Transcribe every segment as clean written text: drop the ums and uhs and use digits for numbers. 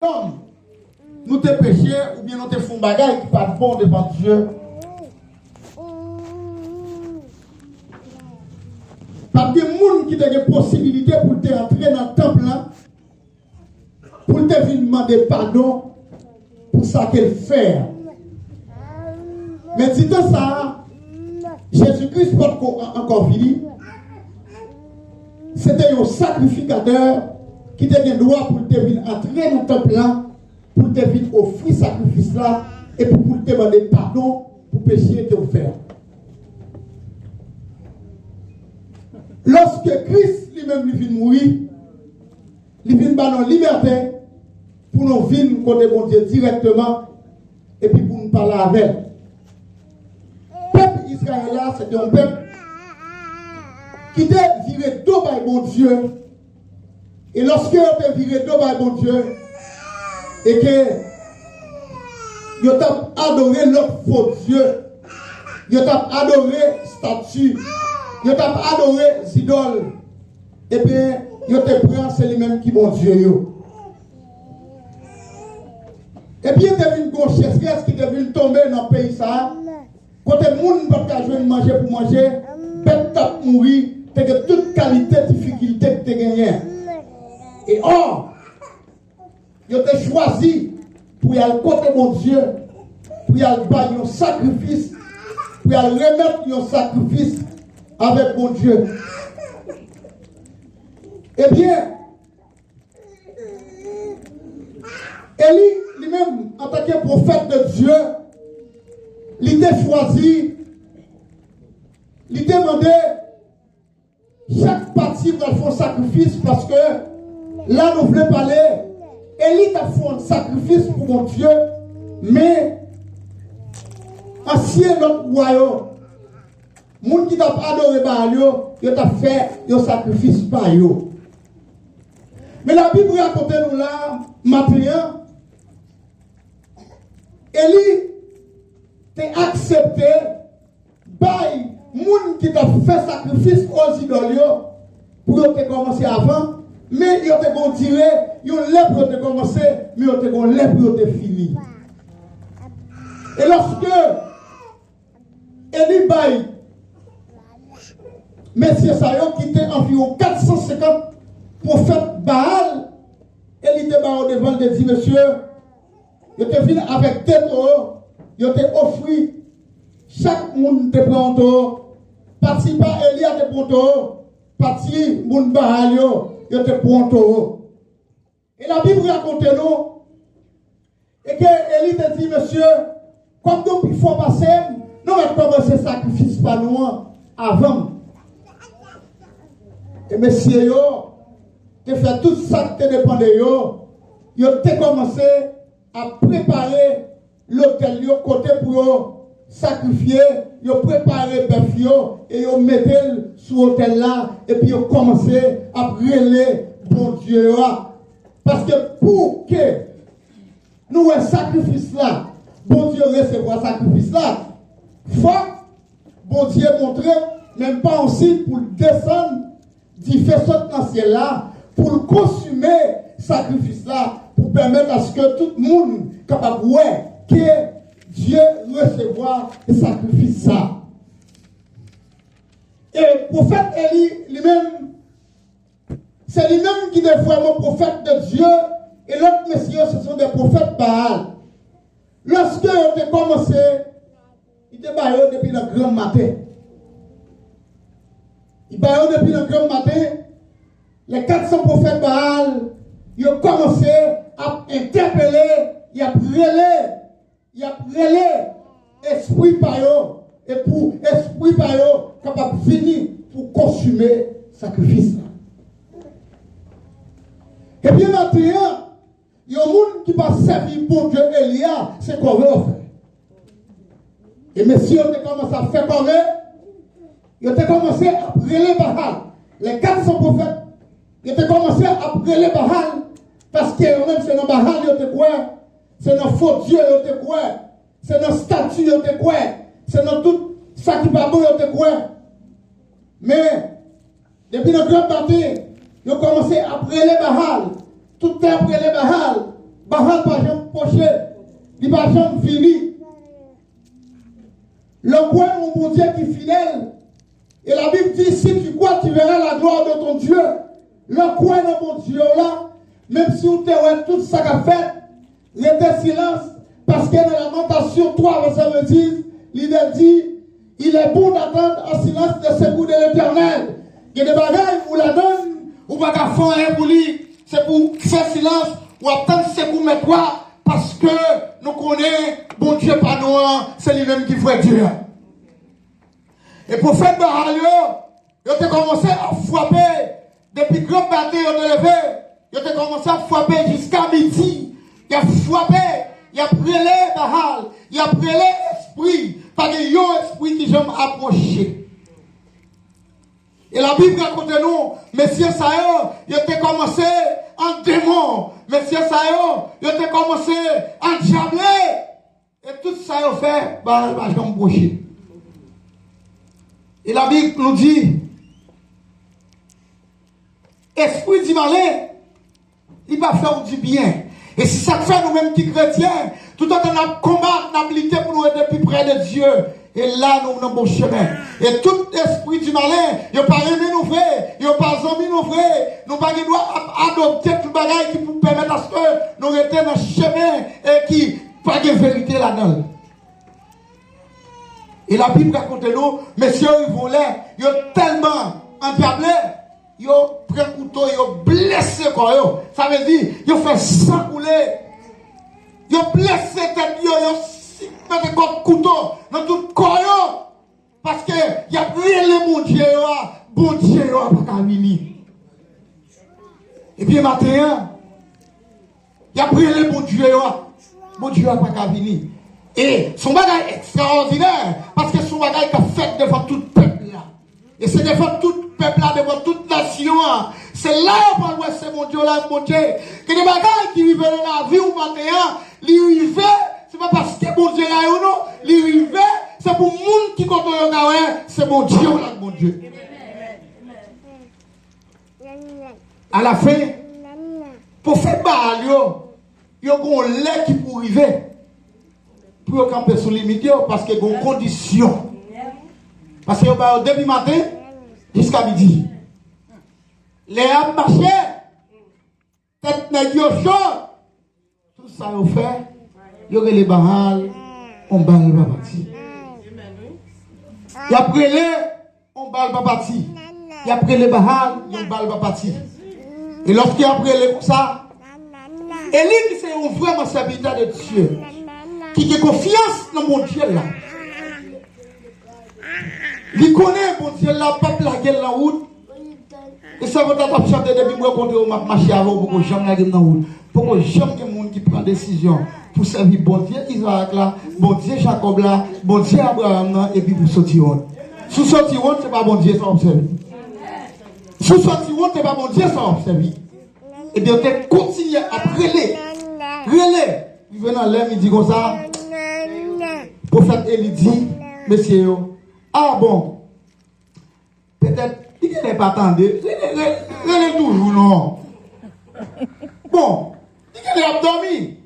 Comme nous te péchés ou bien nous te font bagaille qui pas bon devant Dieu. Pas de monde qui a des possibilités pour te entrer dans le temple là, pour te venir demander pardon pour ça qu'elle fait. Mais si dans ça, Jésus-Christ pas encore fini. C'était un sacrificateur qui te le droit pour te venir entrer dans le temple là, pour te venir offrir sacrifice là, et pour te demander pardon pour péché que vous faites. Lorsque Christ lui-même vient mourir, il vient dans la liberté pour nous venir côté bon Dieu directement et puis pour nous parler avec. Le peuple Israël là, c'était un peuple qui était viré d'eau par bon Dieu. Et lorsque on était viré d'eau par bon Dieu, et que ils ont adoré l'autre faux Dieu, ils ont adoré statue, ils ont adoré idoles, et bien ils ont pris c'est lui-même qui bon Dieu. Et puis il y a une grossesse qui devait tomber dans le pays ça. Quand les gens ne peuvent pas jouer manger pour manger, bête tape mourir, t'as que toute qualité, difficulté que tu as gagné. Et or, ils ont choisi pour y aller côté mon Dieu, pour y aller faire un sacrifice, pour y aller remettre un sacrifice avec mon Dieu. Eh bien, Élie lui-même, en tant que prophète de Dieu, il a choisi, il demandait chaque partie va faire un sacrifice parce que là nous voulons parler. Élie a fait un sacrifice pour mon Dieu, mais ancien notre royaume, les gens qui ont adoré Baal, ils ont fait un sacrifice par eux. Mais la Bible raconte nous là, matin, Élie t'a accepté par les gens qui ont fait sacrifice aux idoles pour te commencer avant, mais ils ont tiré, ils ont l'air pour te commencer, mais ils ont l'air pour te finir. Et lorsque Élie baille, messieurs Sayon qui était environ 450 prophètes Baal, Élie était devant et dit, monsieur, je te viens avec tête, je te offert, chaque monde te prend, parti par Élie à te prend, parti monde Baal, je te prends. Et la Bible raconte nous, et que Élie te dit, monsieur, comme nous il faut passer, nous allons commencer le sacrifice par nous avant. Et messieurs, tu fais tout ça qui te dépend de yo, tu commencé à préparer l'hôtel côté pour sacrifier, yo préparer bœuf et yo mettre sur l'hôtel là et puis yo commencé à brûler bon Dieu. Parce que pour que nous un sacrifice là, bon Dieu recevoir sacrifice là, faut bon Dieu montrer même pas aussi pour descendre du faisceau dans le ciel là pour consommer sacrifice là pour permettre à ce que tout le monde capable que Dieu recevoir le sacrifice ça. Et le prophète Élie lui-même, c'est lui-même qui est vraiment prophète de Dieu et l'autre messieurs ce sont des prophètes Baal. Lorsque on a commencé, il était baillé depuis le grand matin. Il baillé depuis le grand matin. Les 400 prophètes Baal, ils ont commencé à interpeller, ils ont relé esprit par eux, et pour esprit par eux, capable de venir pour consommer le sacrifice. Et bien maintenant, il y a un monde qui va servir pour Dieu Elia, c'est qu'on veut faire. Et messieurs, on a commencé à faire comme ils ont commencé à brûler Baal. Les 400 prophètes, ils ont commencé à brûler Baal. Parce que même c'est dans Baal, ils ont quoi? C'est dans faux Dieu, ils ont quoi? C'est dans statue, ils ont quoi? C'est dans tout ça qui va bon, ils ont quoi? Mais, depuis le grand bâtiment, ils ont commencé à brûler Baal. Tout est brûlé Baal. Bahal pas jamais poché, il pas jamais fini. Le coin, mon Dieu qui est fidèle. Et la Bible dit, si tu crois, tu verras la gloire de ton Dieu. Le coin de mon Dieu là, même si on te tout ça qu'a fait, il était silence, parce que dans Lamentation 3, verset 10, l'idée dit, il est bon d'attendre en silence de secours de l'Éternel. Il y a des bagailles où la donne, ou pas qu'à faire pour lui, c'est pour faire silence, ou attendre secours mais quoi, parce que nous connaissons, bon Dieu pas nous, c'est lui-même qui fait Dieu. Et pour faire Baal, il a commencé à frapper, depuis grand bataille, il a levé, il a commencé à frapper jusqu'à midi, il a frappé, il a brûlé Baal, il a brûlé l'esprit, parce qu'il y a un esprit qui j'aime approcher. Et la Bible raconte nous, Messieurs Sayo, il a commencé en démon, Messieurs Sayo, il a commencé en diable, et tout ça il a fait, Baal va jamais approcher. Et la Bible nous dit, esprit du malin, il va faire du bien. Et si ça fait nous-mêmes qui chrétiens, tout le temps on a combattu, on a lutté pour nous aider plus près de Dieu. Et là, nous avons bon chemin. Et tout esprit du malin, il n'a pas aimé nous frères, il n'a pas aimé nous frères, nous n'avons pas adopter tout le bagage qui nous permet à ce que nous restions dans le chemin et qui pas de vérité là-dedans. Et la Bible raconte nous, messieurs, ils volaient, ils ont tellement endiablé, ils ont pris un couteau, ils ont blessé quoi. Ça veut dire, ils ont fait sang couler. Ils ont blessé tête, ils ont mis un couteau dans tout le corps. Parce que, il y a rien de bon Dieu, pas qu'à venir. Et puis, matin, il y a rien de bon Dieu, pas qu'à venir. Et son bagage extraordinaire, parce que son bagage est fait devant tout le peuple là. Et c'est devant tout le peuple là, devant toute nation. C'est là où on voit c'est mon Dieu là, mon Dieu. Que des bagages qui vivent dans la vie ou maintenant, les river, c'est pas parce que mon Dieu là ou non, les river, c'est pour le monde qui compte au Yahweh, c'est mon Dieu là, mon Dieu. À la fin, pour faire Baal, il y a un lait qui peut arriver. Pour camper sur les médias parce qu'il y a une condition. Parce que au début matin jusqu'à midi. Les âmes marchaient, tête négociée, tout ça ils ont fait, il y aurait les barrales, on balle pas parti. Et après les, on balle pas parti. Et après les barrales, on balle pas parti. Et lorsqu'il y a après les comme ça, Élie qui c'est un vraiment serviteur de Dieu. Qui a confiance dans mon Dieu là. Il connaît mon Dieu là, pas la gueule en route. Et ça va t'attendre chanter depuis moi quand on m'a marché avant pour que jamais la gueule en route. Pour que jamais que monde qui prend décision pour servir bon Dieu Isaac là, bon Dieu Jacob là, bon Dieu Abraham là, et puis pour sortir. Sous sortir, c'est pas bon Dieu ça observe. Sous sortir, c'est pas bon Dieu ça observe. Et bien on continue à relais. Il vient dans l'air, il dit comme ça. Prophète Élie dit, messieurs, ah bon, peut-être, il n'est pas attendu, il est toujours non. Bon, il est abdomi.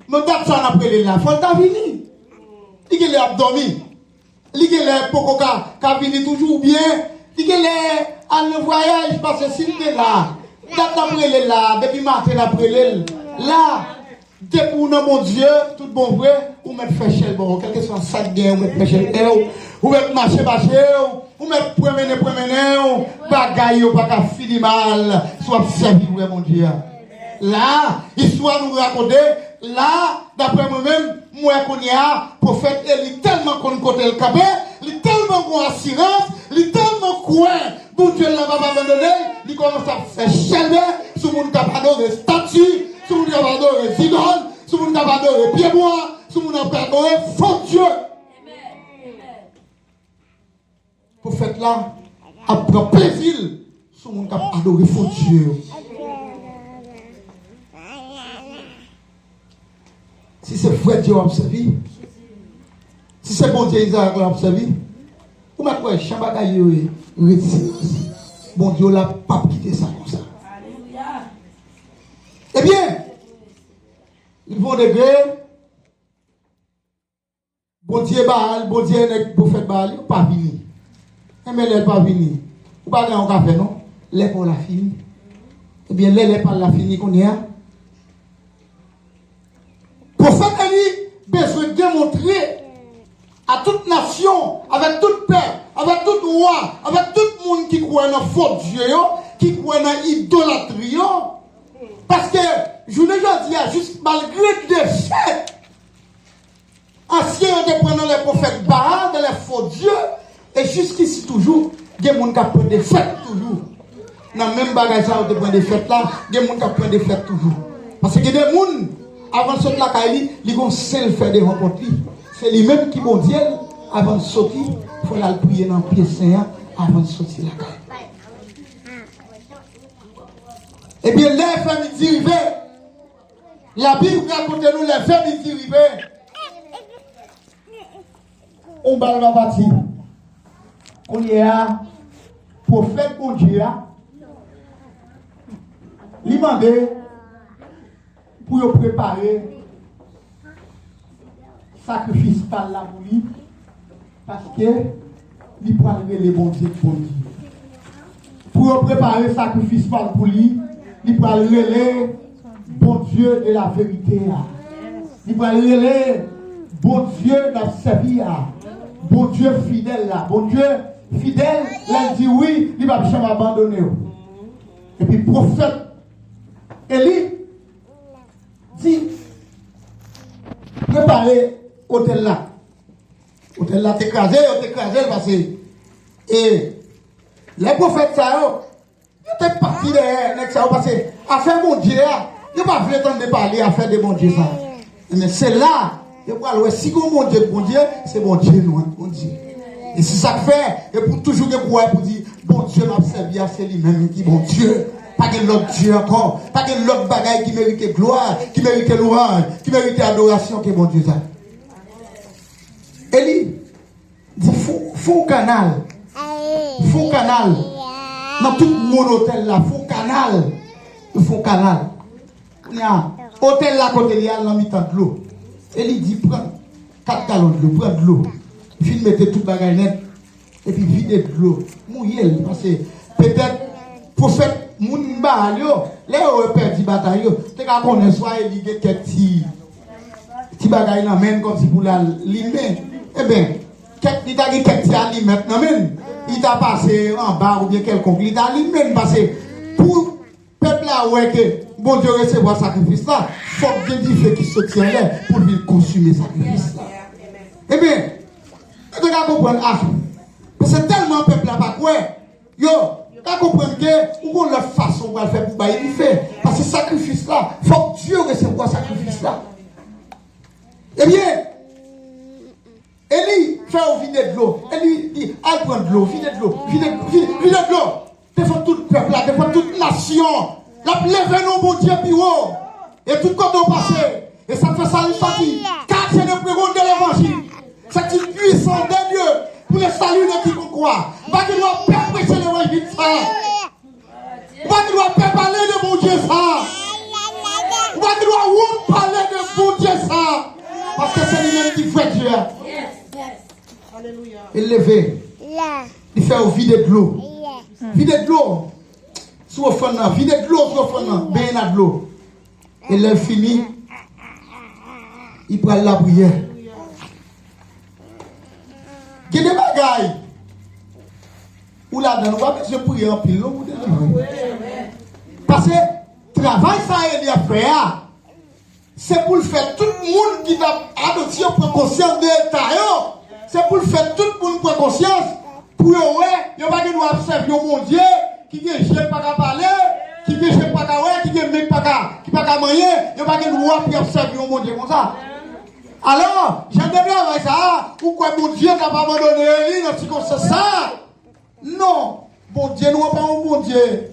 Mais d'abord, après les là, faut le fini. Il est abdomi. Il est pour qu'on vini toujours bien. Il est en voyage parce que s'il est là, d'après les là, depuis matin après les là. Dès pour nous, mon Dieu, tout bon vrai, ou mettre fêcher bon, quel que soit ça bien, ou mettre fêcher ou mettre marcher, ou mettre promener, bagaille, ou pas qu'à finir mal, soit servi, mon Dieu. Là, histoire nous raconter, là, d'après moi-même, moi, qu'on y a, prophète, il est tellement qu'on côté le cabé, il est tellement qu'on assurance, il est tellement quoi, bon Dieu, là, va abandonner, il commence à faire chelver, sur mon capado de statue, si vous avez adoré idoles, si vous avez adoré pieds-bois, si vous avez adoré faux Dieu. Pour faire là, après plaisir, si vous avez adoré faux Dieu. Si c'est vrai Dieu a servi, si c'est bon Dieu Isaac a servi, vous mettez quoi, chambagaille, bon Dieu n'a pas quitté ça comme ça. Eh bien, Ils vont degré. Bon Dieu Baal, bon Dieu le prophète Baal, il pas fini. Mais il n'est pas fini. Ou pas un café, non? Les pour la fini. Eh bien, les pas la fini qu'on y a. Prophète Élie, besoin de démontrer à toute nation, avec tout peuple, avec tout roi, avec tout le monde qui croit dans faux Dieu, qui croit dans l'idolâtrie. Parce que, je vous l'ai dit, juste malgré des faits, anciens ont pris les prophètes Baal, les faux dieux, et jusqu'ici toujours, il y a des gens qui prennent des fêtes toujours. Dans le même bagage, on prend des fêtes là, il y a des gens qui prennent des fêtes toujours. Parce que des gens, avant de sortir la caille, ils vont seul faire des rencontres. C'est lui-même qui vont dire, avant de sortir, il faut aller prier dans le pied saint avant de sortir la caille. Eh bien, les femmes midi rivé, la Bible raconte nous les femmes midi rivé. On va la bâtir. On y a prophète pour Dieu. Il demandé pour préparer sacrifice par la boulie parce que il peut arriver les bons dieux pour Dieu. Pour préparer sacrifice par la boulie, il peut arriver les bons dieux de la vérité. Il peut arriver les bon Dieu n'a servi à bon Dieu fidèle là. Bon Dieu fidèle, il dit oui, il va jamais abandonner. Et puis prophète Élie dit préparez hôtel là. Hôtel là t'écrasé parce que et les prophètes ça ils étaient partis derrière parce que affaire mon Dieu, ils pas voulu entendre parler affaire de mon Dieu ça. Mais c'est là si mon Dieu, c'est mon Dieu, nous, bon Dieu. Et c'est ça que fait, et pour toujours pour dire, bon Dieu m'a servi à c'est lui-même qui bon Dieu. Pas que l'autre Dieu encore, pas que l'autre bagaille qui mérite gloire, qui mérite louange, qui mérite adoration que bon Dieu ça. Élie dit, faut canal. Dans tout mon hôtel là, faut canal. Hôtel là, côté il y a mi-temps de l'eau. Élie dit, prends 4 gallons de l'eau, prends de l'eau. Puis mettez tout bagaille net. Et puis videz de l'eau. Mouillez, parce que peut-être, prophète, moun ba yo, les repères di bataille yo, te ka connaît soit Élie get petit bagaille nan men comme si pour la limer. Eh bien, il t'a dit quelques à limer nan men. Il t'a passé en bas ou bien quelconque. Il t'a limé parce que pour peuple là ouais que bon Dieu recevoir sacrifice là, faut que Dieu fait qui se tient là pour lui consommer sacrifice là. Eh bien, tu dois comprendre parce que tellement peuple là pas quoi. Yo, tu comprendre que ou l'autre façon pour faire pour bailler il fait parce que sacrifice là, faut que Dieu recevoir sacrifice là. Eh bien, Élie fait vider de l'eau. Élie dit, allez prendre de l'eau, vider de l'eau, vider de l'eau. Devant tout peuple là, devant toute nation. La lève nous, mon Dieu, puis haut. Et tout côté au passé. Et ça fait ça, il dit, car c'est le prégon de l'évangile. C'est une puissance de Dieu pour le salut de qui qu'on croit. Pas qu'il doit pas prêcher l'évangile ça. Pas qu'il doit pas parler de mon Dieu ça. Pas qu'il doit parler de mon Dieu ça. Parce que c'est lui-même qui fait Dieu. Il levé. Il fait vider de l'eau. Vider de l'eau. Sous le fond, vider de l'eau sur le fond, bien de l'eau. Et il fini. Il prend la prière. Il y a des bagailles. Ou là-dedans, on va mettre ce prière en pile. Parce que le travail, ça il a fait. C'est pour le faire tout le monde qui va adopter prendre conscience de l'État. C'est pour le faire tout le monde prendre conscience. Pour eux, il n'y a pas de nous observer mon Dieu qui ne gêne pas qu'à parler, qui ne gêne pas qu'à ouais, qui ne même pas qu'à manger. Il n'y a pas de nous observer mon Dieu comme ça. Alors, j'aime bien avec ça. Pourquoi mon Dieu n'a pas abandonné dans ce ça? Non. Bon Dieu, nous pas un bon Dieu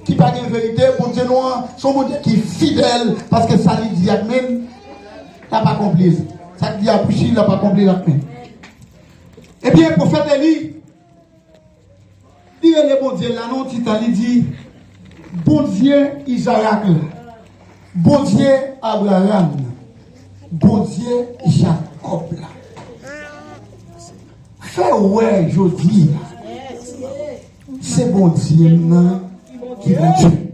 qui n'a pas de vérité. Bon Dieu, nous son bon Dieu qui est fidèle parce que ça lui dit même, il n'a pas compris. Ça lui dit à Pouchi, il n'a pas compris la main. Eh bien, le prophète Élie, il est le bon Dieu là, non, il dit, bon Dieu, Isaac, Bon Dieu Abraham, bon Dieu Jacob là. Fais ouais, je dis, c'est bon Dieu qui va tuer.